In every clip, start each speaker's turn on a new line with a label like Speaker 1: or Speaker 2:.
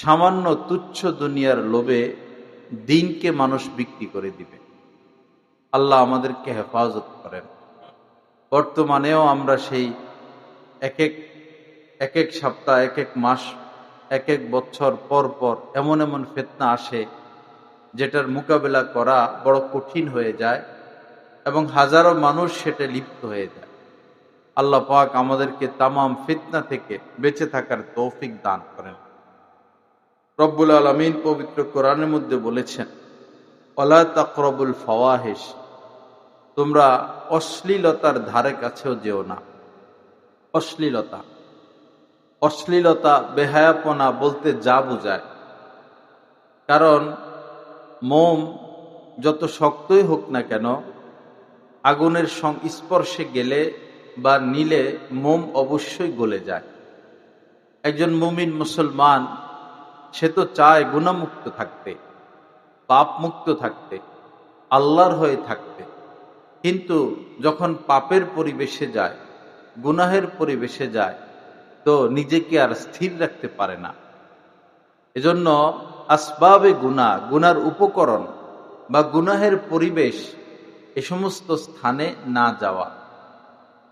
Speaker 1: সামান্য তুচ্ছ দুনিয়ার লোভে দিনকে মানুষ বিক্রি করে দিবে। আল্লাহ আমাদেরকে হেফাজত করেন। বর্তমানেও আমরা সেই এক এক সপ্তাহ, এক এক মাস, এক এক বছর পর পর এমন এমন ফিতনা আসে যেটার মোকাবেলা করা বড় কঠিন হয়ে যায় এবং হাজারো মানুষ সেটা লিপ্ত হয়ে যায়। আল্লাহ পাক আমাদেরকে তামাম ফিতনা থেকে বেঁচে থাকার তৌফিক দান করেন। রব্বুল আলামিন পবিত্র কোরআনের মধ্যে বলেছেন, ওয়ালা তাকরাবুল ফাওয়াহিশ, তোমরা অশ্লীলতার ধারে কাছেও যেও না। অশ্লীলতা বেহায়াপনা বলতে যা বোঝায়, কারণ মোম যত শক্তই হোক না কেন, আগুনের সংস্পর্শে গেলে বা নিলে মোম অবশ্যই গলে যায়। একজন মুমিন মুসলমান সে তো চায় গুনাহমুক্ত থাকতে, পাপ মুক্ত থাকতে, আল্লাহর হয়ে থাকতে, কিন্তু যখন পাপের পরিবেশে যায়, গুনাহের পরিবেশে যায়, তো নিজেকে আর স্থির রাখতে পারে না। এজন্য আসবাবে গুনার উপকরণ বা গুনাহের পরিবেশ, এ সমস্ত স্থানে না যাওয়া।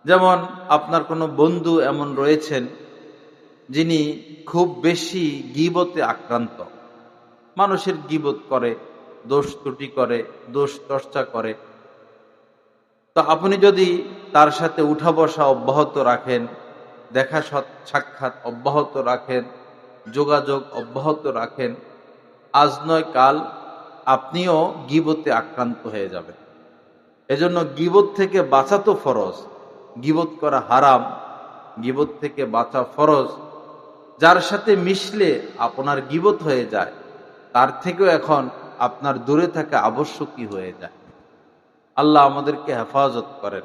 Speaker 1: যেমন আপনার কোনো বন্ধু এমন রয়েছেন যিনি খুব বেশি গীবতে আক্রান্ত, মানুষের গীবত করে, দোষ ত্রুটি করে, দোষ চর্চা করে। তো আপনি যদি তার সাথে উঠা বসা অব্যাহত রাখেন, দেখা সাক্ষাৎ অব্যাহত রাখেন, যোগাযোগ অব্যাহত রাখেন, আজ নয় কাল আপনিও গীবতে আক্রান্ত হয়ে যাবেন। এজন্য গীবত থেকে বাঁচা তো ফরজ, গীবত করা হারাম, গীবত থেকে বাঁচা ফরজ। যার সাথে মিশলে আপনার গীবত হয়ে যায়, তার থেকেও এখন আপনার দূরে থাকা আবশ্যকই হয়ে যায়। আল্লাহ আমাদেরকে হেফাজত করেন।